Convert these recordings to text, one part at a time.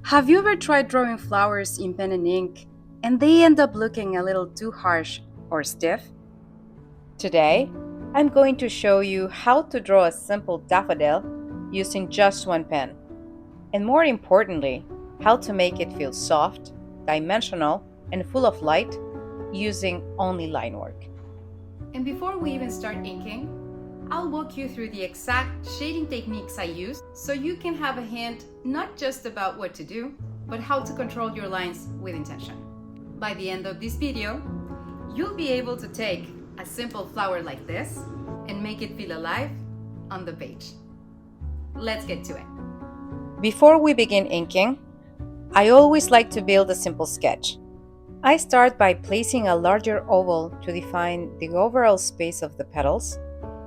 Have you ever tried drawing flowers in pen and ink and they end up looking a little too harsh or stiff? Today, I'm going to show you how to draw a simple daffodil using just one pen, and more importantly, how to make it feel soft, dimensional, and full of light using only line work. And before we even start inking, I'll walk you through the exact shading techniques I use so you can have a hint not just about what to do, but how to control your lines with intention. By the end of this video, you'll be able to take a simple flower like this and make it feel alive on the page. Let's get to it. Before we begin inking, I always like to build a simple sketch. I start by placing a larger oval to define the overall space of the petals,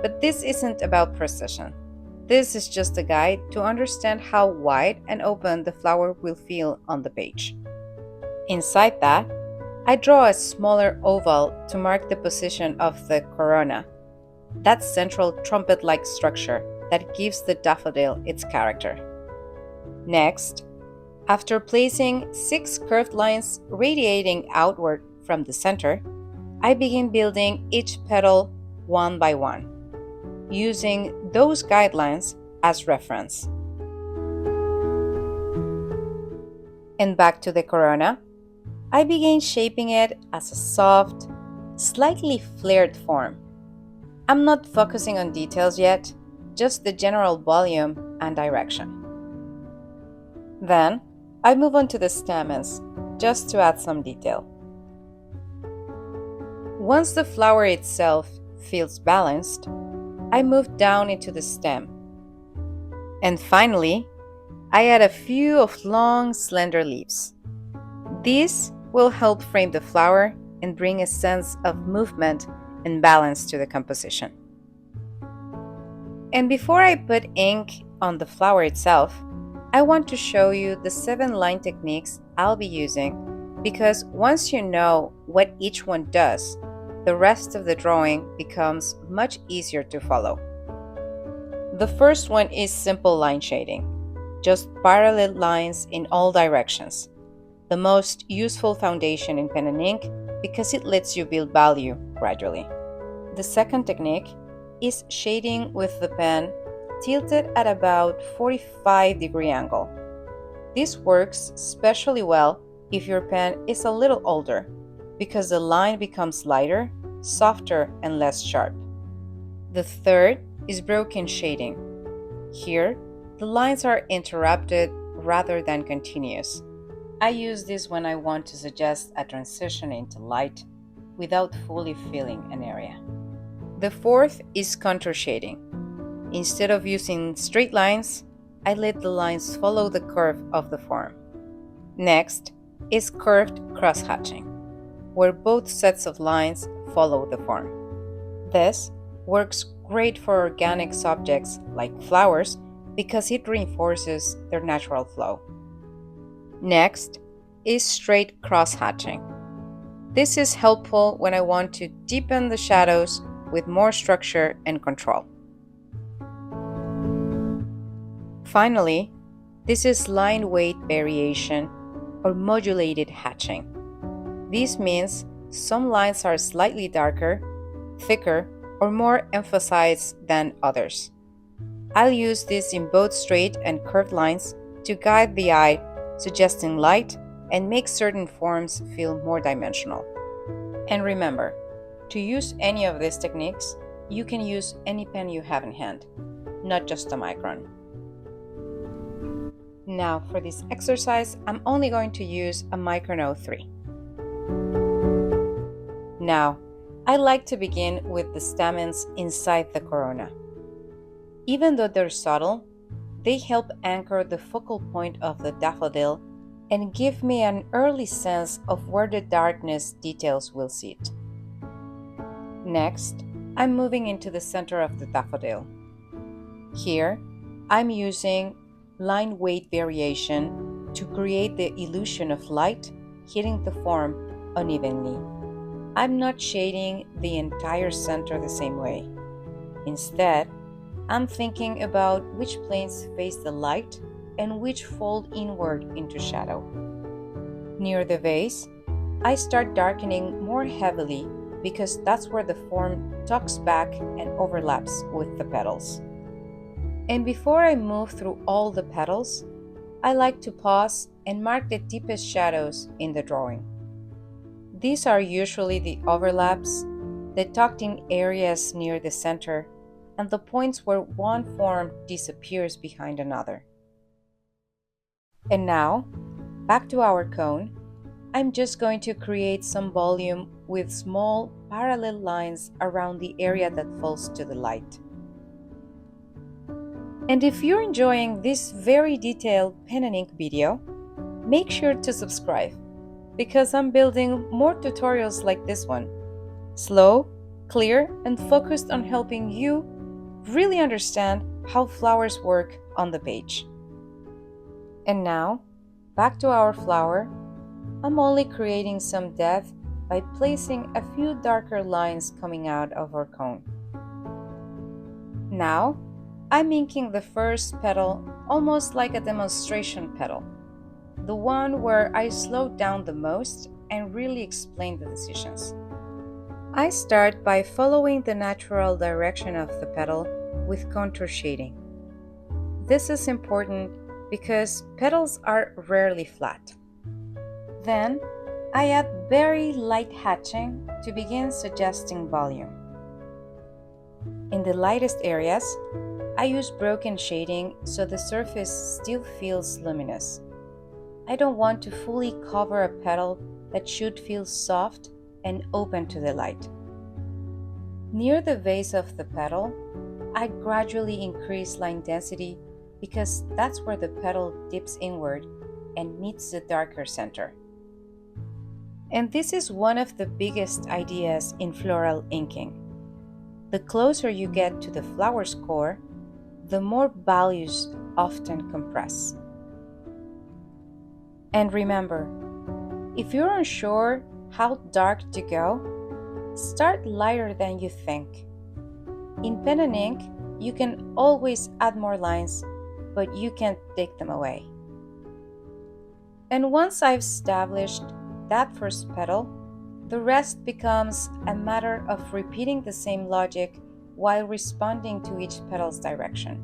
but this isn't about precision. This is just a guide to understand how wide and open the flower will feel on the page. Inside that, I draw a smaller oval to mark the position of the corona, that central trumpet-like structure that gives the daffodil its character. Next, after placing 6 curved lines radiating outward from the center, I begin building each petal one by one, using those guidelines as reference. And back to the corona, I begin shaping it as a soft, slightly flared form. I'm not focusing on details yet, just the general volume and direction. Then, I move on to the stamens, just to add some detail. Once the flower itself feels balanced, I move down into the stem. And finally, I add a few of long, slender leaves. These will help frame the flower and bring a sense of movement and balance to the composition. And before I put ink on the flower itself, I want to show you the 7 line techniques I'll be using, because once you know what each one does, the rest of the drawing becomes much easier to follow. The first one is simple line shading, just parallel lines in all directions. The most useful foundation in pen and ink because it lets you build value gradually. The second technique is shading with the pen tilted at about 45-degree angle. This works especially well if your pen is a little older, because the line becomes lighter, softer, and less sharp. The third is broken shading. Here, the lines are interrupted rather than continuous. I use this when I want to suggest a transition into light without fully filling an area. The fourth is contour shading. Instead of using straight lines, I let the lines follow the curve of the form. Next is curved cross-hatching, where both sets of lines follow the form. This works great for organic subjects like flowers because it reinforces their natural flow. Next is straight cross-hatching. This is helpful when I want to deepen the shadows with more structure and control. Finally, this is line weight variation or modulated hatching. This means some lines are slightly darker, thicker, or more emphasized than others. I'll use this in both straight and curved lines to guide the eye, suggesting light and make certain forms feel more dimensional. And remember, to use any of these techniques, you can use any pen you have in hand, not just a Micron. Now, for this exercise, I'm only going to use a Micron 03. Now, I like to begin with the stamens inside the corona. Even though they're subtle, they help anchor the focal point of the daffodil and give me an early sense of where the darkness details will sit. Next, I'm moving into the center of the daffodil. Here, I'm using line weight variation to create the illusion of light hitting the form unevenly. I'm not shading the entire center the same way. Instead, I'm thinking about which planes face the light and which fold inward into shadow. Near the vase, I start darkening more heavily because that's where the form tucks back and overlaps with the petals. And before I move through all the petals, I like to pause and mark the deepest shadows in the drawing. These are usually the overlaps, the tucked in areas near the center, and the points where one form disappears behind another. And now, back to our cone, I'm just going to create some volume with small parallel lines around the area that falls to the light. And if you're enjoying this very detailed pen and ink video, make sure to subscribe because I'm building more tutorials like this one. Slow, clear, and focused on helping you really understand how flowers work on the page. And now, back to our flower, I'm only creating some depth by placing a few darker lines coming out of our cone. Now, I'm inking the first petal almost like a demonstration petal, the one where I slowed down the most and really explain the decisions. I start by following the natural direction of the petal with contour shading. This is important because petals are rarely flat. Then, I add very light hatching to begin suggesting volume. In the lightest areas, I use broken shading so the surface still feels luminous. I don't want to fully cover a petal that should feel soft and open to the light. Near the base of the petal, I gradually increase line density because that's where the petal dips inward and meets the darker center. And this is one of the biggest ideas in floral inking. The closer you get to the flower's core, the more values often compress. And remember, if you're unsure how dark to go, start lighter than you think. In pen and ink, you can always add more lines, but you can't take them away. And once I've established that first petal, the rest becomes a matter of repeating the same logic while responding to each petal's direction.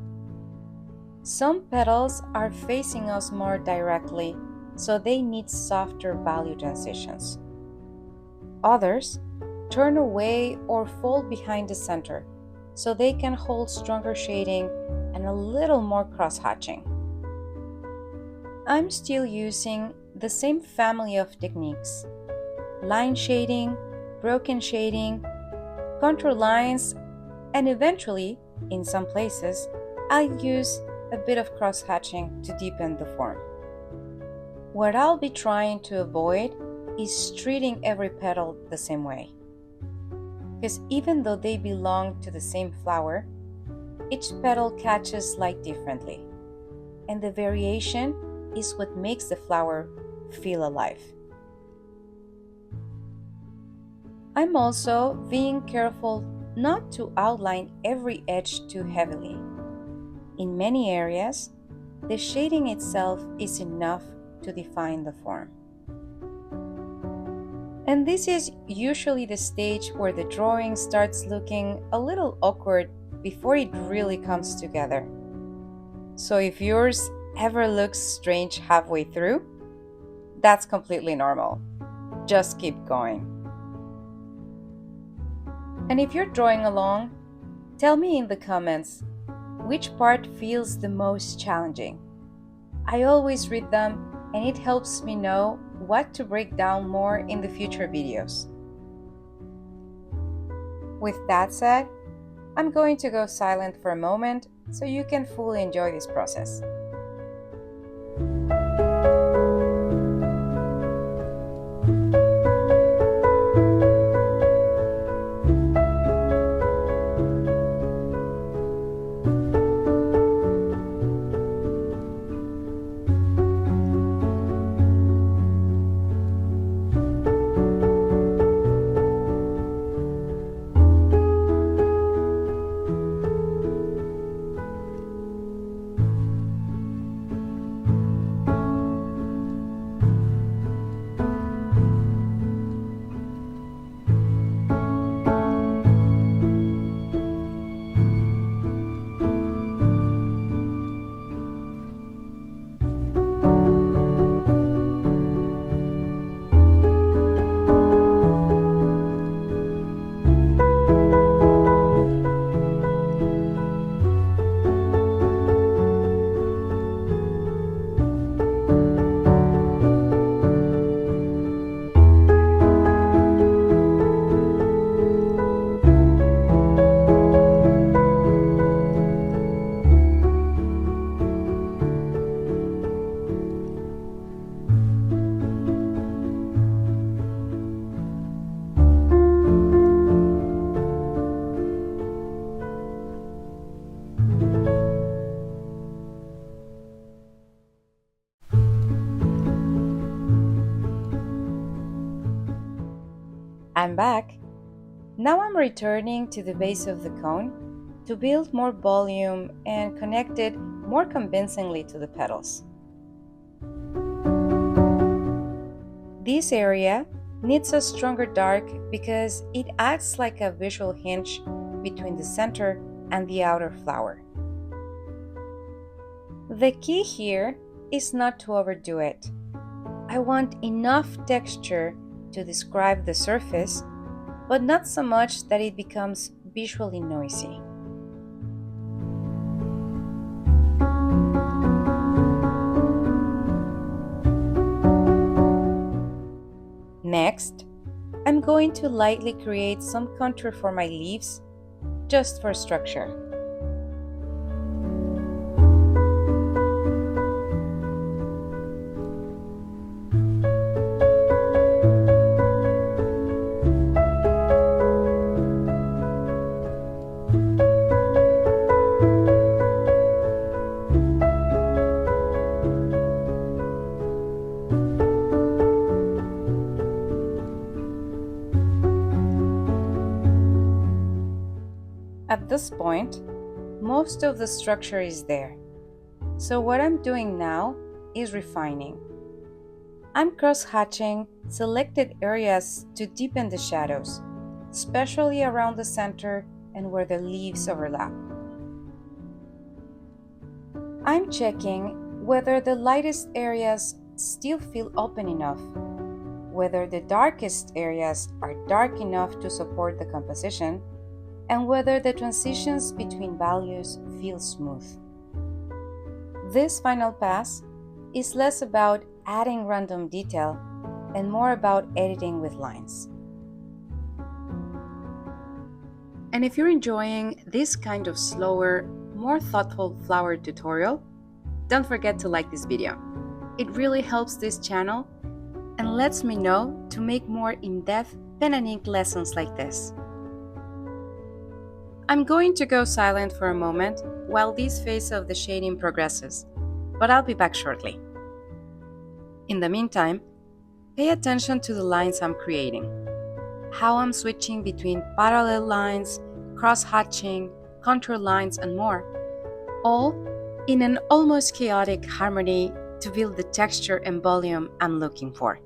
Some petals are facing us more directly, so they need softer value transitions. Others turn away or fold behind the center, so they can hold stronger shading and a little more cross-hatching. I'm still using the same family of techniques: line shading, broken shading, contour lines, and eventually, in some places, I'll use a bit of cross-hatching to deepen the form. What I'll be trying to avoid is treating every petal the same way. Because even though they belong to the same flower, each petal catches light differently, and the variation is what makes the flower feel alive. I'm also being careful not to outline every edge too heavily. In many areas, the shading itself is enough to define the form. And this is usually the stage where the drawing starts looking a little awkward before it really comes together. So if yours ever looks strange halfway through, that's completely normal. Just keep going. And if you're drawing along, tell me in the comments which part feels the most challenging. I always read them and it helps me know what to break down more in the future videos. With that said, I'm going to go silent for a moment so you can fully enjoy this process. I'm back. Now I'm returning to the base of the cone to build more volume and connect it more convincingly to the petals. This area needs a stronger dark because it acts like a visual hinge between the center and the outer flower. The key here is not to overdo it. I want enough texture to describe the surface, but not so much that it becomes visually noisy. Next, I'm going to lightly create some contour for my leaves, just for structure. At this point, most of the structure is there. So what I'm doing now is refining. I'm cross-hatching selected areas to deepen the shadows, especially around the center and where the leaves overlap. I'm checking whether the lightest areas still feel open enough, whether the darkest areas are dark enough to support the composition, and whether the transitions between values feel smooth. This final pass is less about adding random detail and more about editing with lines. And if you're enjoying this kind of slower, more thoughtful flower tutorial, don't forget to like this video. It really helps this channel and lets me know to make more in-depth pen and ink lessons like this. I'm going to go silent for a moment while this phase of the shading progresses, but I'll be back shortly. In the meantime, pay attention to the lines I'm creating, how I'm switching between parallel lines, cross-hatching, contour lines, and more, all in an almost chaotic harmony to build the texture and volume I'm looking for.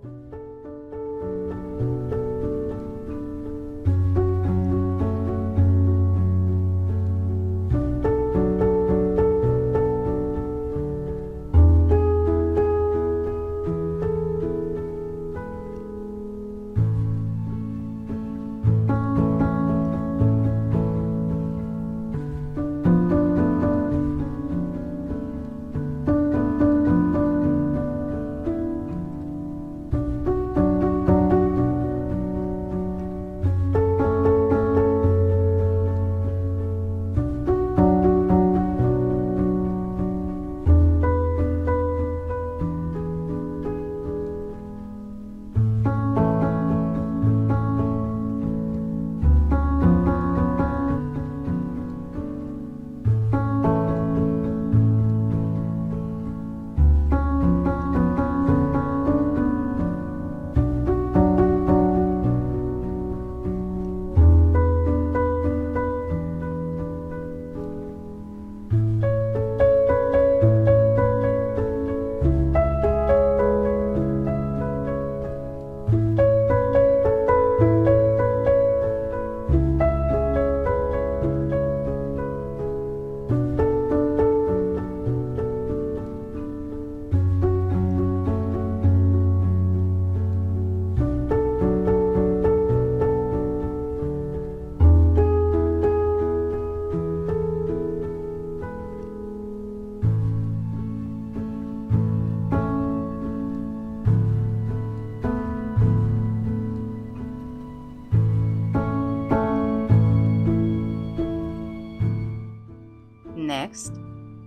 Next,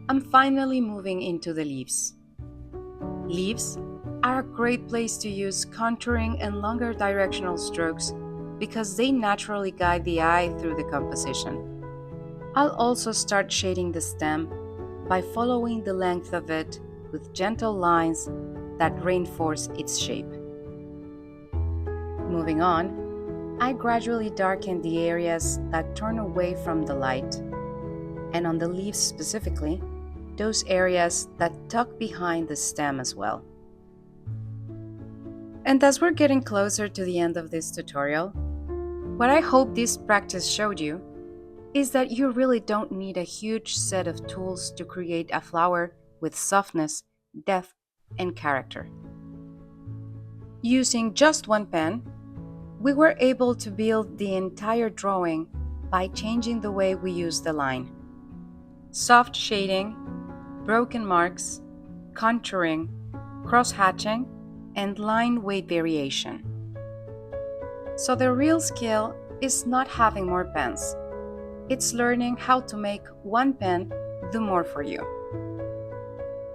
I'm finally moving into the leaves. Leaves are a great place to use contouring and longer directional strokes because they naturally guide the eye through the composition. I'll also start shading the stem by following the length of it with gentle lines that reinforce its shape. Moving on, I gradually darken the areas that turn away from the light, and on the leaves specifically, those areas that tuck behind the stem as well. And as we're getting closer to the end of this tutorial, what I hope this practice showed you is that you really don't need a huge set of tools to create a flower with softness, depth, and character. Using just one pen, we were able to build the entire drawing by changing the way we use the line. Soft shading, broken marks, contouring, cross-hatching, and line weight variation. So the real skill is not having more pens. It's learning how to make one pen do more for you.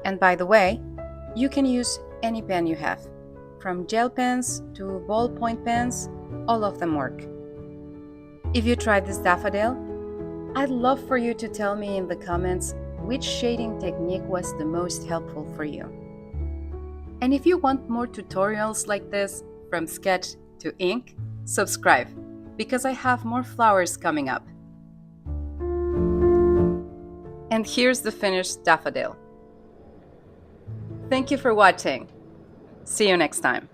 And by the way, you can use any pen you have. From gel pens to ballpoint pens, all of them work. If you tried this daffodil, I'd love for you to tell me in the comments which shading technique was the most helpful for you. And if you want more tutorials like this, from sketch to ink, subscribe, because I have more flowers coming up. And here's the finished daffodil. Thank you for watching. See you next time.